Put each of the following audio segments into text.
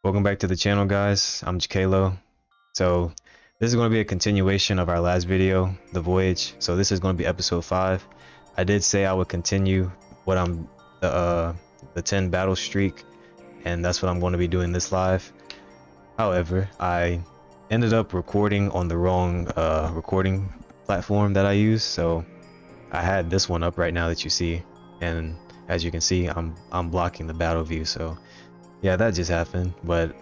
Welcome back to the channel, guys. I'm Jakalo. So this is going to be a continuation of our last video, the Voyage. So this is going to be episode 5. I did say I would continue what I'm the 10 battle streak, and that's what I'm going to be doing this live. However, I ended up recording on the wrong recording platform that I use, so I had this one up right now that you see, and as you can see, I'm blocking the battle view. So yeah, that just happened, but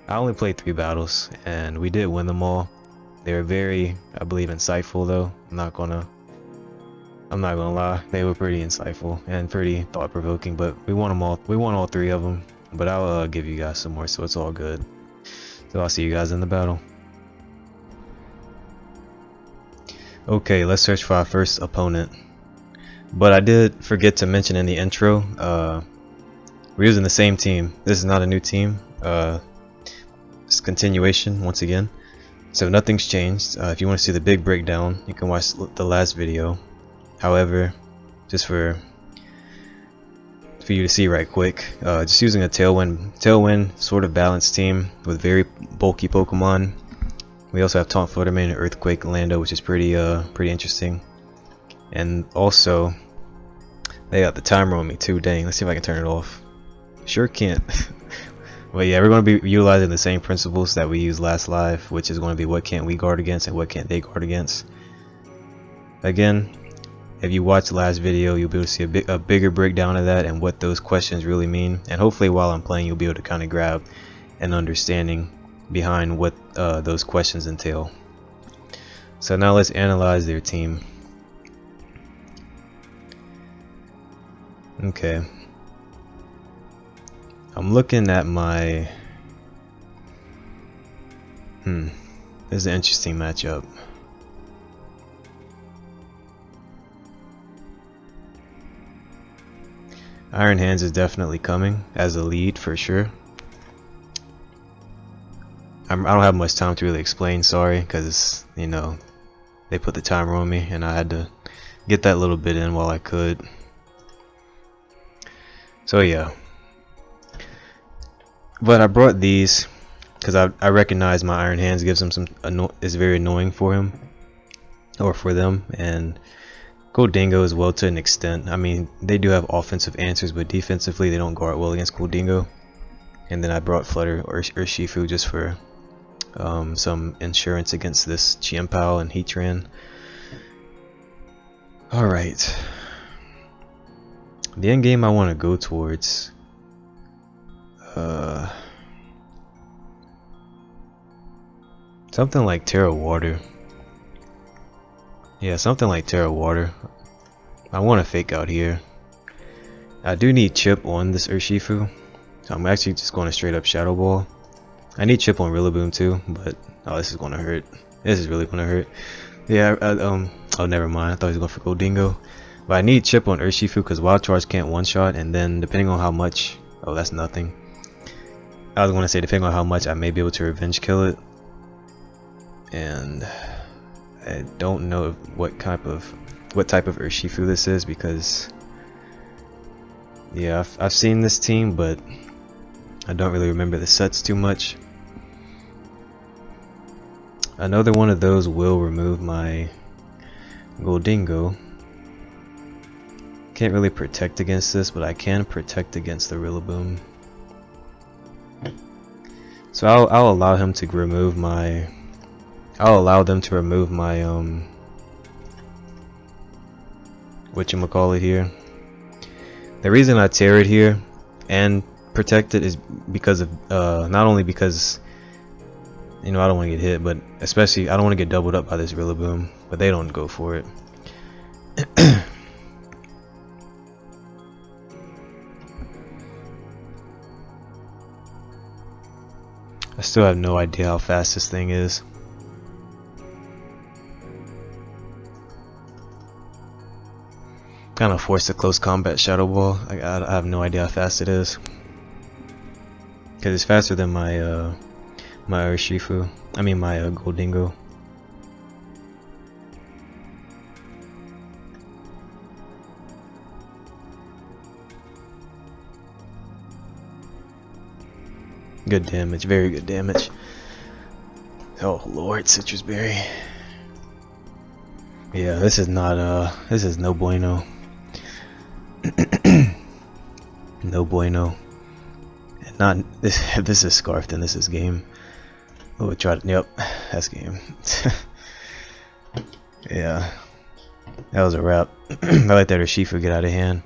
I only played 3 battles and we did win them all. They were very, I believe, insightful though. I'm not gonna lie, they were pretty insightful and pretty thought-provoking, but we won them all. We won all 3 of them, but I'll give you guys some more, so it's all good. So I'll see you guys in the battle. Okay, let's search for our first opponent. But I did forget to mention in the intro, we're using the same team. This is not a new team. It's continuation once again. So nothing's changed. If you want to see the big breakdown, you can watch the last video. However, just for you to see right quick, just using a tailwind sort of balanced team with very bulky Pokemon. We also have Taunt Fluttermane and Earthquake Lando, which is pretty interesting. And also, they got the timer on me too. Dang, let's see if I can turn it off. Sure can't. But yeah, we're going to be utilizing the same principles that we used last live, which is going to be what can't we guard against and what can't they guard against. Again, if you watch the last video, you'll be able to see a bigger breakdown of that and what those questions really mean. And hopefully while I'm playing, you'll be able to kind of grab an understanding behind what those questions entail. So now let's analyze their team. Okay. I'm looking at my... This is an interesting matchup. Iron Hands is definitely coming as a lead for sure. I don't have much time to really explain, sorry, because, you know, they put the timer on me and I had to get that little bit in while I could. So yeah. But I brought these because I recognize my Iron Hands gives him some is very annoying for him or for them, and Goldingo as well to an extent. I mean, they do have offensive answers, but defensively they don't guard well against Goldingo. And then I brought Flutter or Shifu just for some insurance against this Chiempao and Heatran. All right, the end game I want to go towards. Something like Terra Water. Yeah, something like Terra Water. I want to fake out here. I do need chip on this Urshifu, so I'm actually just going to straight up Shadow Ball. I need chip on Rillaboom too, but oh, this is going to hurt. This is really going to hurt. Yeah, oh, never mind. I thought he was going for Goldingo. But I need chip on Urshifu because Wild Charge can't one-shot, and then depending on how much... Oh, that's nothing. I was going to say depending on how much I may be able to revenge kill it. And I don't know what type of Urshifu this is, because yeah, I've seen this team, but I don't really remember the sets too much. Another one of those will remove my Goldingo. Can't really protect against this, but I can protect against the Rillaboom. So I'll allow him to remove my... I'll allow them to remove my whatchamacallit here. The reason I tear it here and protect it is because of not only because, you know, I don't want to get hit, but especially I don't want to get doubled up by this Rillaboom, but they don't go for it. I still have no idea how fast this thing is. Kind of forced a close combat Shadow Ball. I have no idea how fast it is, because it's faster than my my Urshifu. I mean my Goldingo. Good damage, very good damage. Oh lord, citrus berry. Yeah, this is not this is no bueno. No bueno. And not this. If this is scarf, then this is game. Oh, try to. Yep, that's game. Yeah, that was a wrap. I let that Urshifu get out of hand.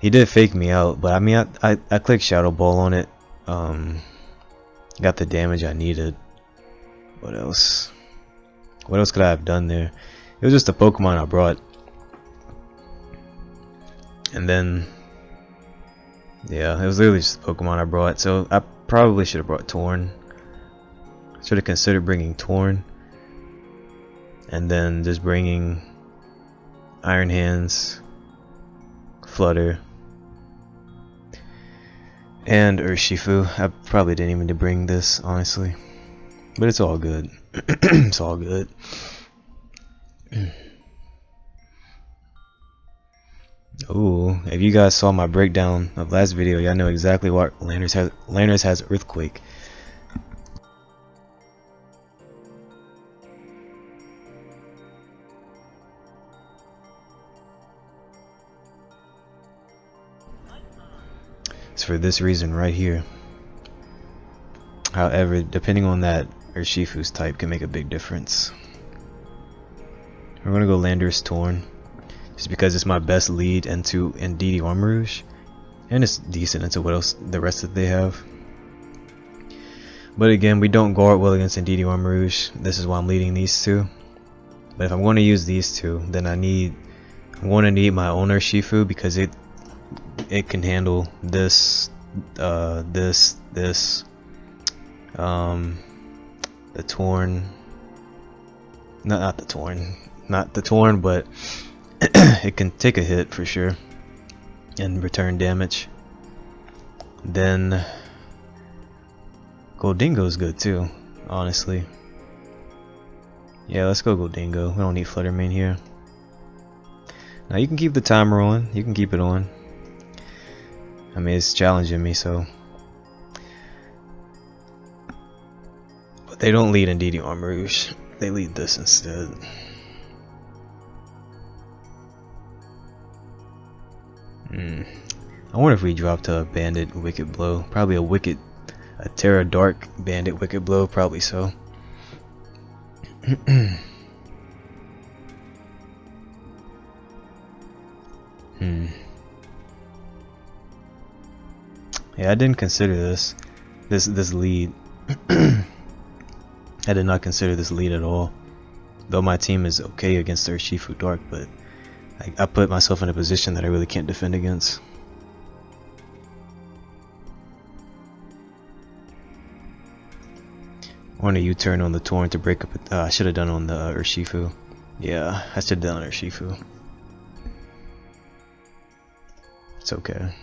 He did fake me out, but I mean, I clicked Shadow Ball on it. Got the damage I needed. What else? What else could I have done there? It was just a Pokemon I brought. And then, yeah, it was literally just a Pokemon I brought. So I probably should have brought Torn. Should have considered bringing Torn. And then just bringing Iron Hands, Flutter, and Urshifu. I probably didn't even bring this, honestly. But it's all good. It's all good. Ooh, if you guys saw my breakdown of last video, y'all know exactly what Landers has Earthquake. It's for this reason right here. However, depending on that, Urshifu's type can make a big difference. We're gonna go Landers Torn, just because it's my best lead into Indeedee Armarouge, and it's decent into what else the rest that they have. But again, we don't guard well against Indeedee Armarouge. This is why I'm leading these two. But if I'm going to use these two, then I'm going to need my own Urshifu, because it can handle this, the Torn, not the Torn, but it can take a hit for sure and return damage. Then Goldingo's good too, honestly. Yeah, let's go Goldingo. We don't need Flutter Mane here. Now you can keep the timer on. You can keep it on. I mean, it's challenging me, so. But they don't lead Indeedee Armarouge. They lead this instead. I wonder if we dropped a Bandit Wicked Blow. Probably a Terra Dark Bandit Wicked Blow. Probably so. Yeah, I didn't consider this lead. I did not consider this lead at all. Though my team is okay against their Urshifu Dark, but I put myself in a position that I really can't defend against. I want a U-turn on the Torn to break up. I should have done on the Urshifu. Yeah, I should have done on Urshifu. It's okay.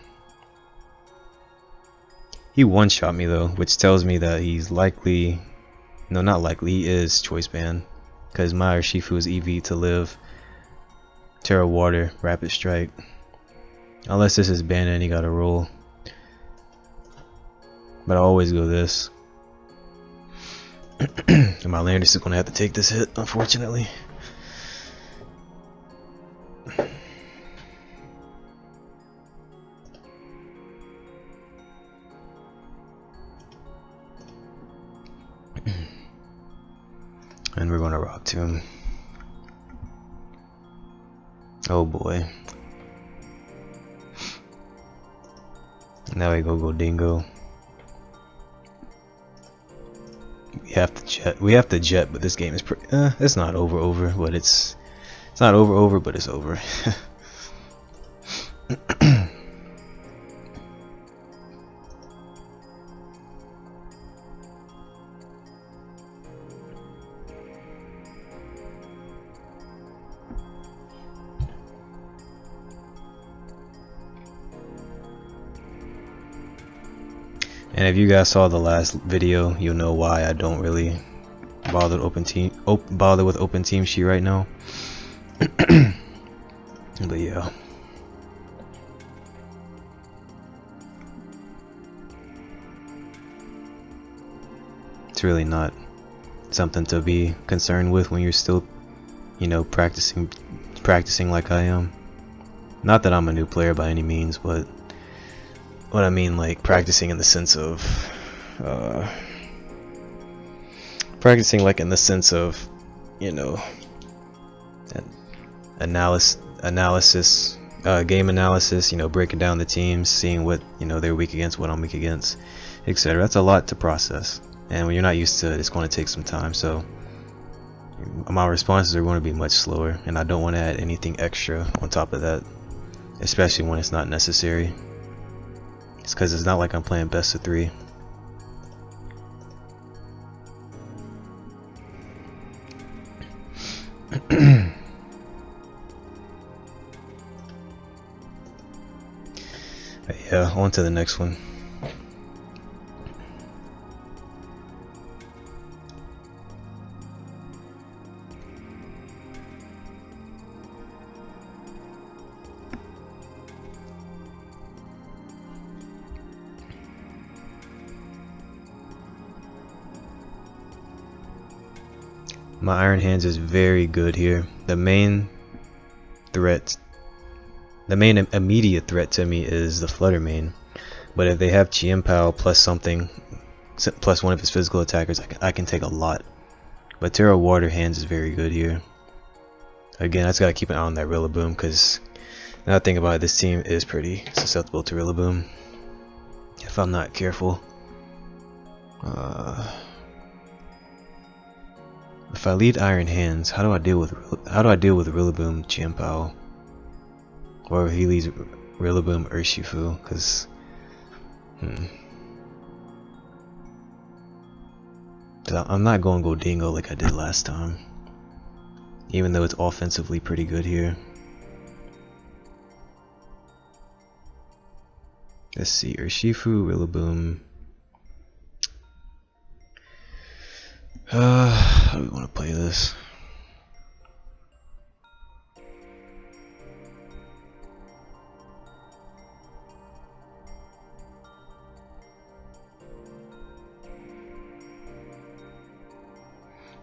He one-shot me though, which tells me that he's likely, no, not likely, he is Choice Band, because my Urshifu is EV to live. Terra Water, Rapid Strike. Unless this is Bandit and he got a roll. But I always go this. And my Landers is gonna have to take this hit, unfortunately. And we're gonna Rock Tomb. Oh boy. Now we go Goldingo. We have to jet, but this game is pretty. It's not over, but it's not over, but it's over. And if you guys saw the last video, you'll know why I don't really bother with open team sheet right now. But yeah. It's really not something to be concerned with when you're still, you know, practicing like I am. Not that I'm a new player by any means, but what I mean, like practicing in the sense of you know, analysis, game analysis, you know, breaking down the teams, seeing what, you know, they're weak against, what I'm weak against, etc. That's a lot to process, and when you're not used to it, it's going to take some time. So my responses are going to be much slower, and I don't want to add anything extra on top of that, especially when it's not necessary. It's because it's not like I'm playing best of 3. Yeah, on to the next one. My Iron Hands is very good here. The main immediate threat to me is the Flutter Mane, but if they have Chien-Pao plus something, plus one of his physical attackers, I can take a lot. But Terra Water Hands is very good here. Again, I just gotta keep an eye on that Rillaboom, because now I think about it, this team is pretty susceptible to Rillaboom if I'm not careful. If I lead Iron Hands, how do I deal with Rillaboom Chien-Pao? Or if he leads Rillaboom Urshifu, because I'm not going Goldingo like I did last time, even though it's offensively pretty good here. Let's see, Urshifu, Rillaboom. How do we want to play this?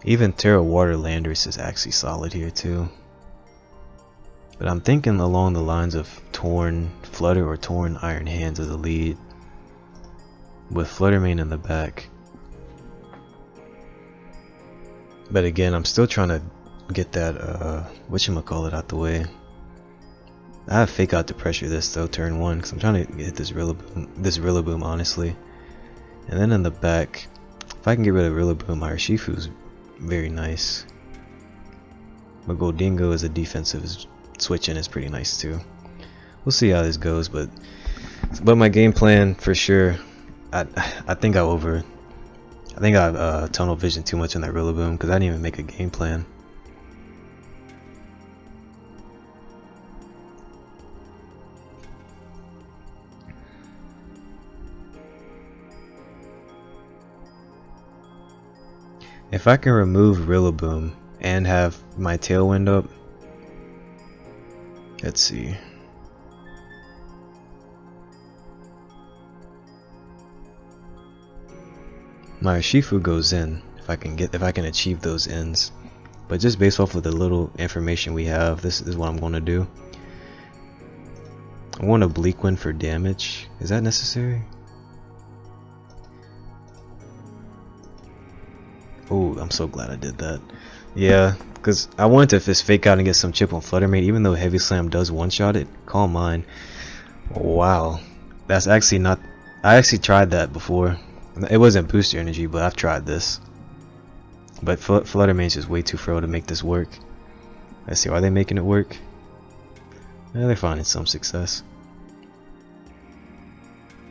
Even Terra Water Landorus is actually solid here too. But I'm thinking along the lines of Torn Flutter or Torn Iron Hands as a lead, with Flutter Mane in the back. But again, I'm still trying to get that whatchamacallit out the way. I have Fake Out to pressure this though, turn 1, because I'm trying to hit this Rillaboom honestly. And then in the back, if I can get rid of Rillaboom, my Urshifu's very nice. But Goldingo as a defensive switch in is pretty nice too. We'll see how this goes, but my game plan for sure, I think I tunnel vision too much on that Rillaboom, because I didn't even make a game plan. If I can remove Rillaboom and have my Tailwind up, let's see. My Urshifu goes in if I can achieve those ends. But just based off of the little information we have, this is what I'm going to do. I want a Bleak Wind for damage. Is that necessary? Oh, I'm so glad I did that. Yeah, because I wanted to just Fake Out and get some chip on Flutter Mane, even though Heavy Slam does one-shot it. Calm Mind. Wow. That's actually not... I actually tried that before. It wasn't booster energy, but I've tried this. But Flutter Mane's just way too frail to make this work. Let's see, are they making it work? Yeah, they're finding some success.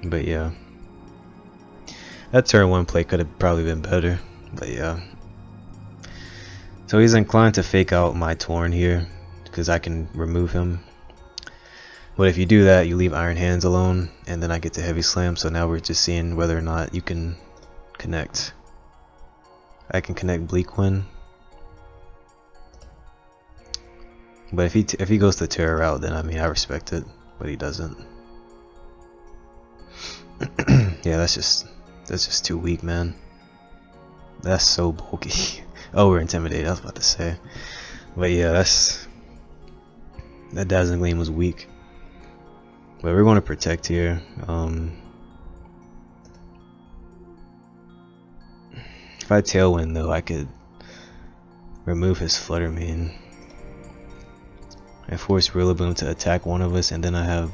But yeah. That turn 1 play could have probably been better. But yeah. So he's inclined to Fake Out my Torn here, because I can remove him. But if you do that, you leave Iron Hands alone, and then I get to Heavy Slam. So now we're just seeing whether or not you can connect. I can connect Bleak Wind. But if he goes the Terra route, then I mean I respect it, but he doesn't. Yeah, that's just too weak, man. That's so bulky. Oh, we're intimidated. I was about to say, but yeah, that Dazzling Gleam was weak. But we're going to protect here. If I Tailwind though, I could remove his Flutter Mane and force Rillaboom to attack one of us, and then I have.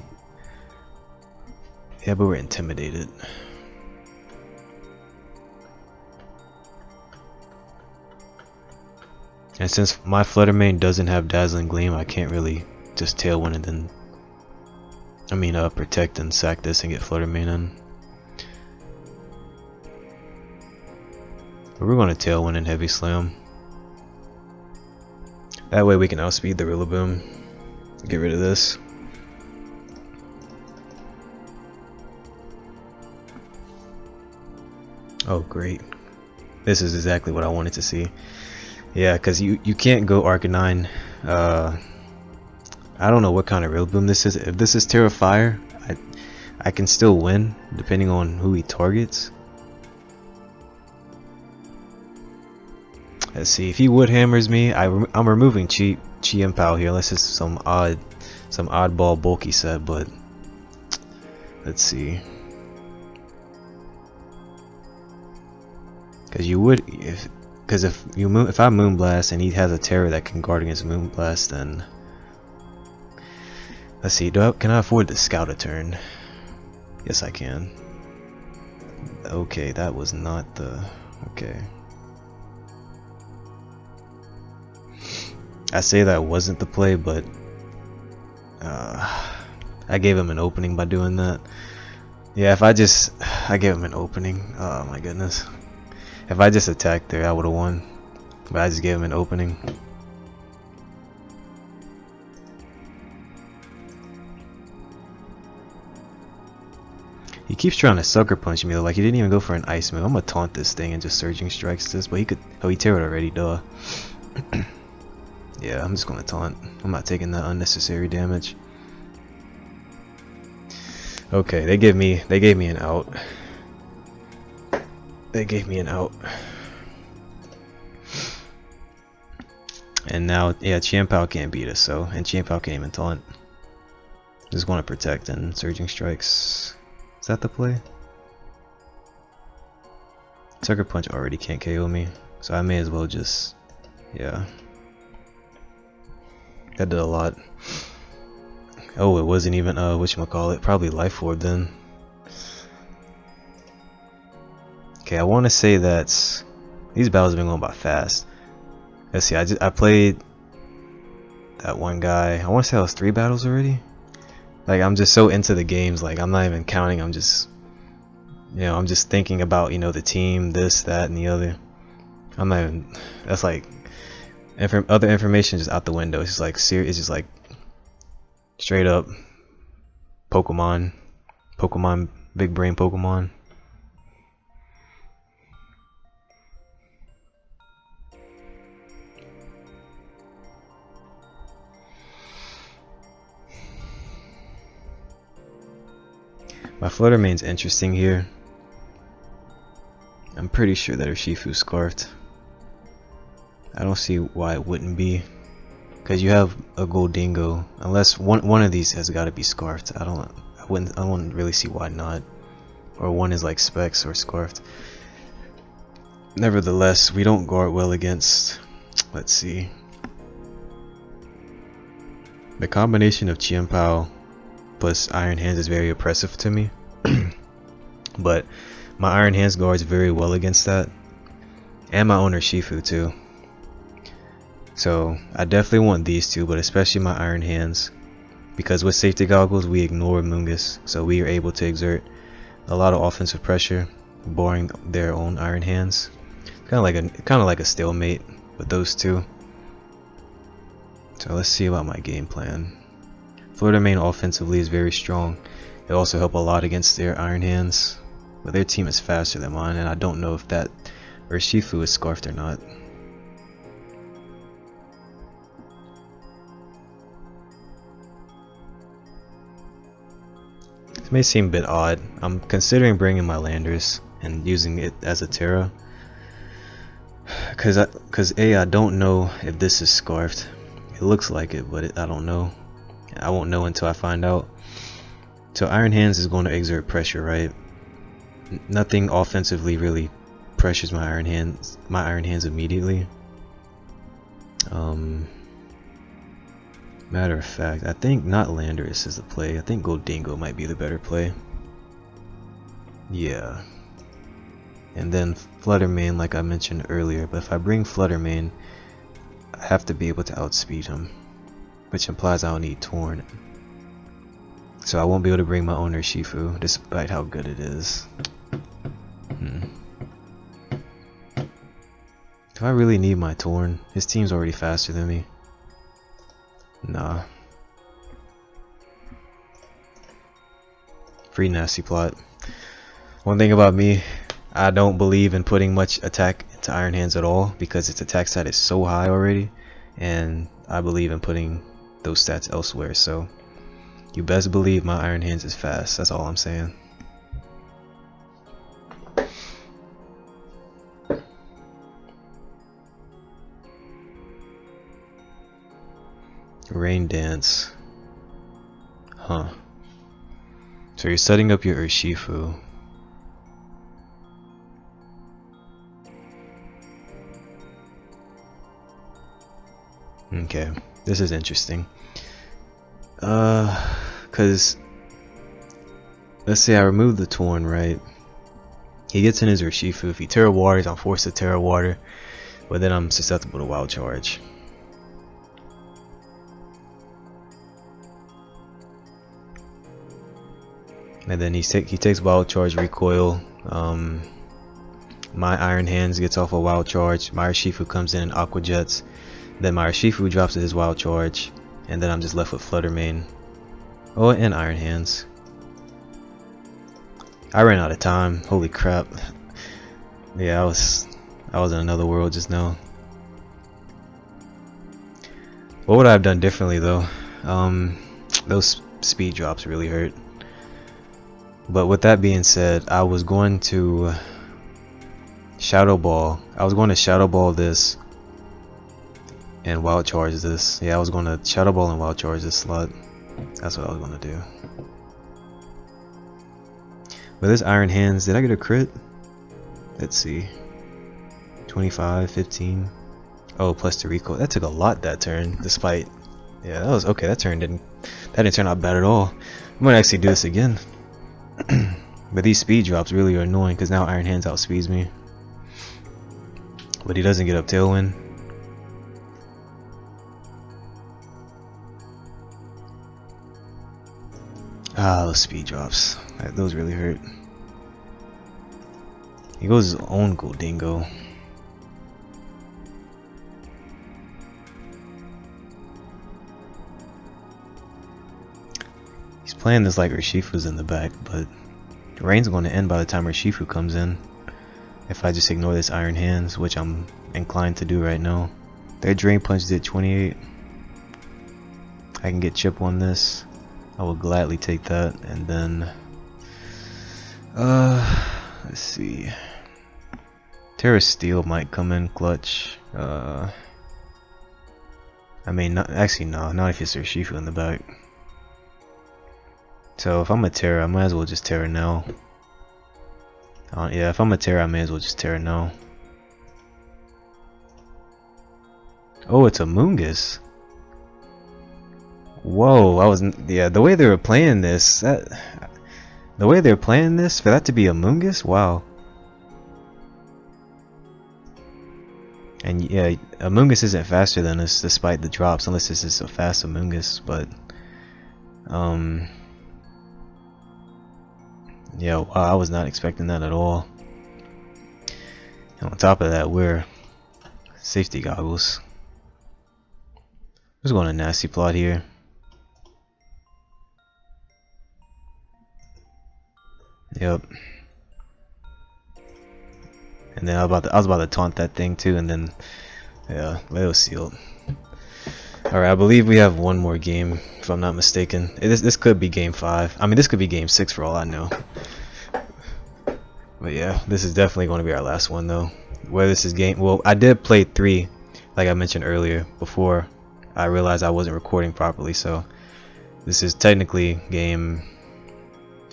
Yeah, but we're intimidated. And since my Flutter Mane doesn't have Dazzling Gleam, I can't really just Tailwind and then protect and sack this and get Flutter Mane in. But we're going to Tailwind and Heavy Slam. That way we can outspeed the Rillaboom. Get rid of this. Oh great. This is exactly what I wanted to see. Yeah, because you can't go Arcanine. I don't know what kind of Rillaboom this is. If this is Terra Fire, I can still win depending on who he targets. Let's see, if he Wood Hammers me, I'm removing Chi-Pao here unless it's some oddball bulky set, but let's see. Because if I Moonblast and he has a Terror that can guard against Moonblast, then let's see. Can I afford to Scout a turn? Yes, I can. Okay, that was not the okay. I say that wasn't the play, but I gave him an opening by doing that. Yeah, I gave him an opening. Oh my goodness. If I just attacked there, I would have won. But I just gave him an opening. He keeps trying to Sucker Punch me though, like he didn't even go for an Ice move. I'm gonna taunt this thing and just Surging Strikes this, but he could. Oh, he Terrored already, duh. Yeah, I'm just gonna taunt. I'm not taking that unnecessary damage. Okay, they gave me an out. They gave me an out. And now, yeah, Chi-Pao can't beat us, and Chi-Pao can't even taunt. Just want to protect and Surging Strikes. Is that the play? Sucker Punch already can't KO me, so I may as well just, yeah. That did a lot. Oh, it wasn't even whatchamacallit, probably Life Orb then. Okay, I want to say that these battles have been going by fast. Let's see, I played that one guy. I want to say that was 3 battles already. Like, I'm just so into the games, like I'm not even counting. I'm just, I'm just thinking about, the team, this, that, and the other. I'm not even. That's like other information just out the window. It's just like it's just like straight up Pokemon, big brain Pokemon. My Flutter Mane's interesting here. I'm pretty sure that Urshifu's Scarfed. I don't see why it wouldn't be, because you have a Goldingo. Unless one of these has got to be Scarfed. I wouldn't really see why not. Or one is like Specs or Scarfed. Nevertheless, we don't guard well against. Let's see. The combination of Chi-Pao plus Iron Hands is very oppressive to me. But my Iron Hands guards very well against that. And my own Urshifu too. So I definitely want these two, but especially my Iron Hands, because with Safety Goggles we ignore Mungus, so we are able to exert a lot of offensive pressure, barring their own Iron Hands. Kind of like a stalemate with those two. So let's see about my game plan. Florida Mane offensively is very strong. They also help a lot against their Iron Hands, but their team is faster than mine, and I don't know if that Urshifu is Scarfed or not. This may seem a bit odd. I'm considering bringing my Landers and using it as a Terra, Cause I don't know if this is scarfed. It looks like it, but I don't know. I won't know until I find out. So Iron Hands is going to exert pressure, right? Nothing offensively really pressures my Iron Hands immediately. Matter of fact, I think not Landorus is the play. I think Goldingo might be the better play. Yeah. And then Fluttermane, like I mentioned earlier, but if I bring Fluttermane, I have to be able to outspeed him, which implies I'll need Torn. So I won't be able to bring my owner Shifu, despite how good it is. Do I really need my Torn? His team's already faster than me. Nah. Free nasty plot. One thing about me, I don't believe in putting much attack into Iron Hands at all because its attack stat is so high already, and I believe in putting those stats elsewhere. So you best believe my Iron Hands is fast. That's all I'm saying. Rain Dance. Huh. So you're setting up your Urshifu. Okay, this is interesting. Cause let's say I remove the Torn, right? He gets in his Urshifu. If he Terra Waters, I'm forced to Terra Water, but then I'm susceptible to Wild Charge. And then he takes Wild Charge recoil. My Iron Hands gets off a Wild Charge. My Urshifu comes in and Aqua Jets. Then my Urshifu drops to his Wild Charge, and then I'm just left with Fluttermane. Oh, and Iron Hands. I ran out of time. Holy crap! Yeah, I was in another world just now. What would I have done differently though? Those speed drops really hurt. But with that being said, I was going to Shadow Ball. I was going to Shadow Ball this and Wild Charge this. Yeah, I was going to Shadow Ball and Wild Charge this slot. That's what I was going to do. But this Iron Hands, did I get a crit? Let's see. 25, 15. Oh, plus the recoil. That took a lot that turn, despite. Yeah, that was okay. That didn't turn out bad at all. I'm gonna actually do this again. But these speed drops really are annoying because now Iron Hands outspeeds me. But he doesn't get up Tailwind. Ah, those speed drops. Those really hurt. He goes his own Goldingo. He's playing this like Urshifu's in the back, but Rain's going to end by the time Urshifu comes in. If I just ignore this Iron Hands, which I'm inclined to do right now. Their Drain Punch did 28. I can get Chip on this. I will gladly take that, and then let's see. Terra Steel might come in clutch. I mean, not if it's Urshifu in the back. So if I'm a Terra, I might as well just Terra now. Yeah, if I'm a Terra, I may as well just Terra now. Oh, it's a Mungus. Whoa, yeah, the way they were playing this, for that to be a Mungus, wow. And yeah, Amoongus isn't faster than us despite the drops, unless this is a fast Amoongus, but yeah, wow, I was not expecting that at all. And on top of that, we're safety goggles. Just going a nasty plot here. Yep. And then I was about to taunt that thing too, and then yeah, it was sealed. Alright, I believe we have one more game, if I'm not mistaken. This could be game 5. I mean, this could be game 6 for all I know. But yeah, this is definitely going to be our last one though. where this is game. Well, I did play 3, like I mentioned earlier, before I realized I wasn't recording properly. So this is technically game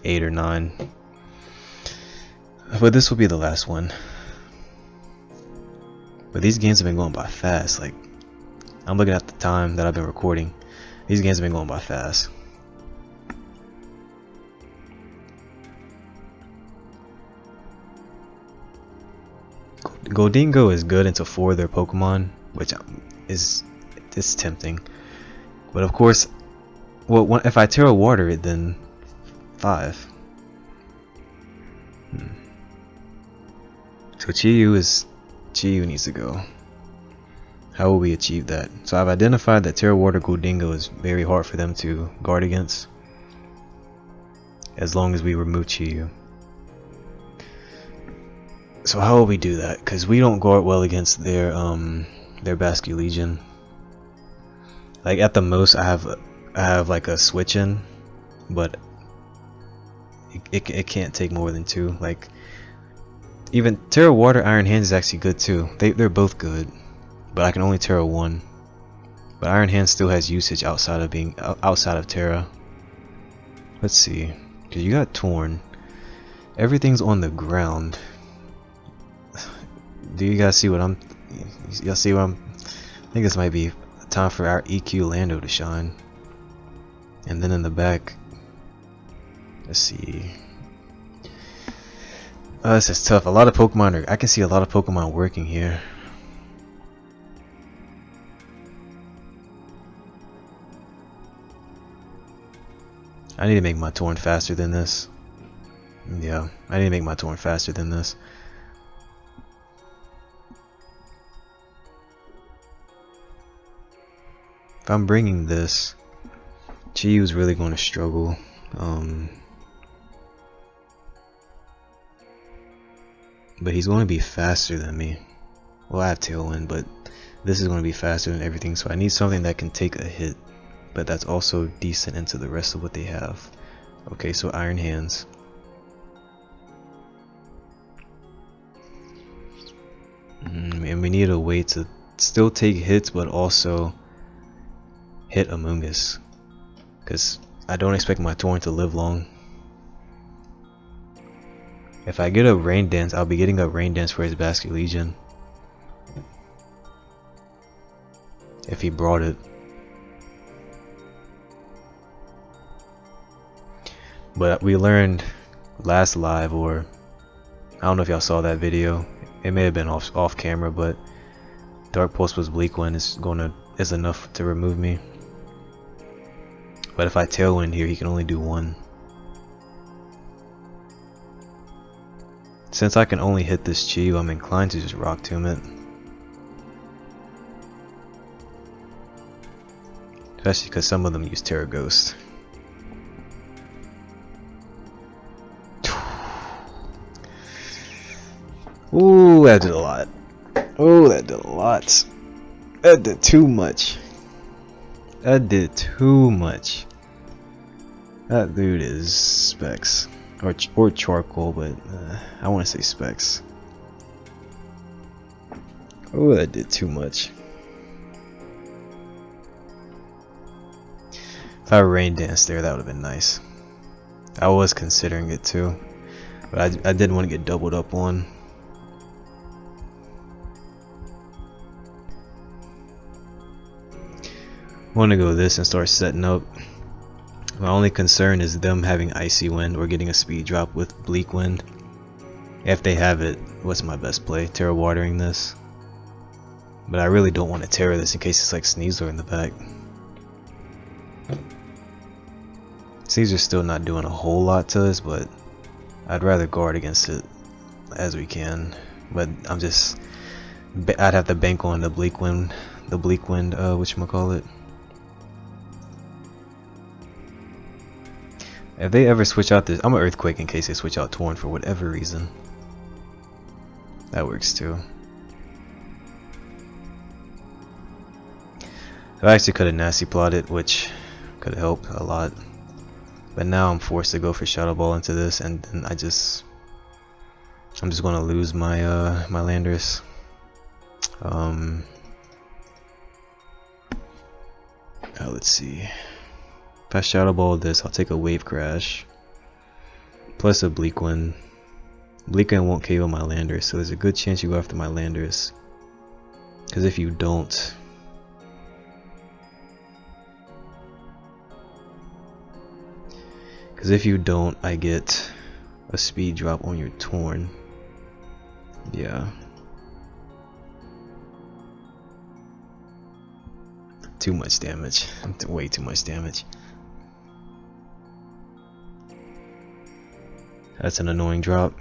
8 or 9, but this will be the last one. But these games have been going by fast. Like, I'm looking at the time that I've been recording. These games have been going by fast. Goldingo is good into 4 of their Pokemon, which is tempting. But of course, well, if I Terra Water it, then 5. So Chi-Yu needs to go. How will we achieve that? So I've identified that Terra Water Goldingo is very hard for them to guard against, as long as we remove Chi-Yu. So how will we do that? Because we don't guard well against their Basculegion. Like, at the most I have like a switch in, but it can't take more than 2. Like, even Terra Water Iron Hands is actually good too. They're both good, but I can only Terra 1. But Iron Hands still has usage outside of Terra. Let's see, because you got Torn. Everything's on the ground. Do you guys see what I'm? Y'all see what I'm? I think this might be time for our EQ Lando to shine. And then in the back, let's see. This is tough. A lot of Pokemon I can see a lot of Pokemon working here. I need to make my Torn faster than this. Yeah, I need to make my Torn faster than this. If I'm bringing this, Chi-Yu's really going to struggle. But he's going to be faster than me. Well, I have Tailwind, but this is going to be faster than everything. So I need something that can take a hit, but that's also decent into the rest of what they have. Okay, so Iron Hands. And we need a way to still take hits, but also hit Amoonguss, because I don't expect my Torn to live long. If I get a Rain Dance, I'll be getting a Rain Dance for his Basculegion, if he brought it. But we learned last live, or I don't know if y'all saw that video, it may have been off camera, but Dark Pulse plus Bleak Wind is enough to remove me. But if I Tailwind here, he can only do 1. Since I can only hit this Chi-Yu, I'm inclined to just Rock Tomb it. Especially because some of them use Terra Ghost. Ooh, that did a lot. Oh, that did a lot. That did too much. That did too much. That dude is Specs. Or Charcoal, but I want to say Specs. Oh, that did too much. If I Rain Danced there, that would have been nice. I was considering it too, but I didn't want to get doubled up on. I want to go this and start setting up. My only concern is them having Icy Wind or getting a speed drop with Bleak Wind. If they have it, what's my best play? Terra Watering this. But I really don't want to Terra this in case it's like Sneasler in the back. Sneasler's still not doing a whole lot to us, but I'd rather guard against it as we can. But I'd have to bank on the Bleak Wind, whatchamacallit. If they ever switch out this, I'm an Earthquake in case they switch out Torn for whatever reason. That works too. I actually could have Nasty Plotted, which could have helped a lot. But now I'm forced to go for Shadow Ball into this, and then I'm just gonna lose my my Landers. Let's see. If I Shadow Ball this, I'll take a Wave Crash plus a Bleak Wind. Bleak Wind won't KO my Landers, so there's a good chance you go after my Landers. Because if you don't, I get a speed drop on your Torn. Yeah. Too much damage. Way too much damage. That's an annoying drop.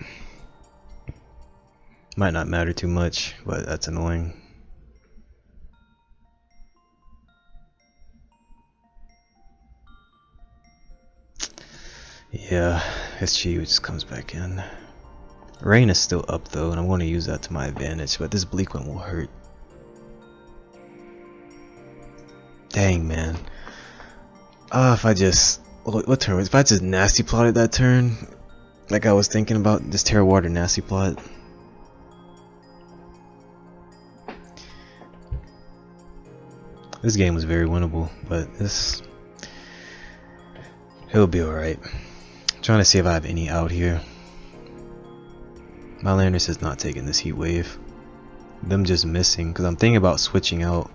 Might not matter too much, but that's annoying. Yeah, his Chi just comes back in. Rain is still up though, and I'm going to use that to my advantage, but this Bleak One will hurt. Dang, man. If I just... What turn? If I just nasty plotted that turn, like I was thinking about, just Terra Water nasty plot. This game was very winnable, but it'll be alright. Trying to see if I have any out here. My Landers has not taken this Heat Wave. Them just missing, because I'm thinking about switching out.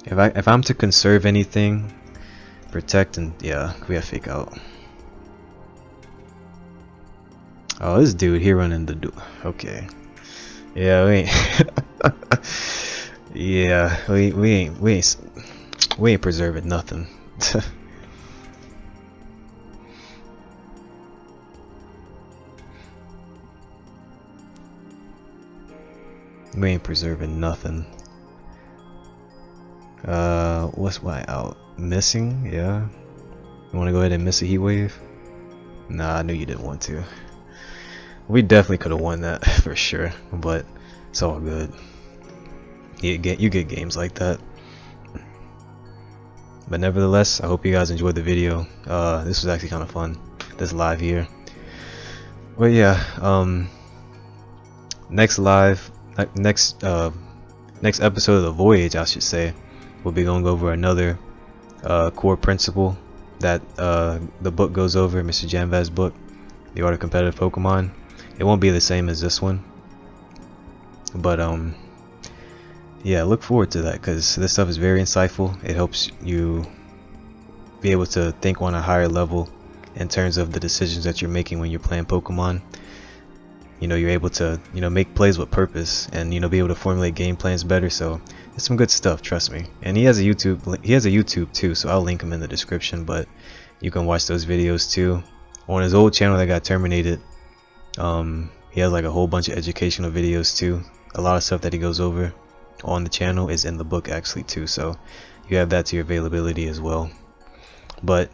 If I'm to conserve anything, protect, and yeah, we have Fake Out. Oh, this dude here running the door. Okay. Yeah, we ain't. Yeah, we ain't preserving nothing. We ain't preserving nothing. What's my out? Missing? Yeah. You wanna go ahead and miss a Heat Wave? Nah, I knew you didn't want to. We definitely could have won that for sure, but it's all good. You get games like that. But nevertheless, I hope you guys enjoyed the video. This was actually kind of fun, this live here. But yeah, next episode of the Voyage, I should say, we'll be going over another core principle that the book goes over, Mr. Janvaz's book, The Art of Competitive Pokemon. It won't be the same as this one, but yeah, look forward to that, because this stuff is very insightful. It helps you be able to think on a higher level in terms of the decisions that you're making when you're playing Pokemon. You know, you're able to, you know, make plays with purpose, and, you know, be able to formulate game plans better. So it's some good stuff, trust me. And he has a YouTube too, so I'll link him in the description, but you can watch those videos too. On his old channel that got terminated, he has like a whole bunch of educational videos too. A lot of stuff that he goes over on the channel is in the book actually too, so you have that to your availability as well. But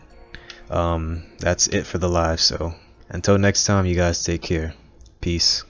that's it for the live, so until next time, you guys take care. Peace.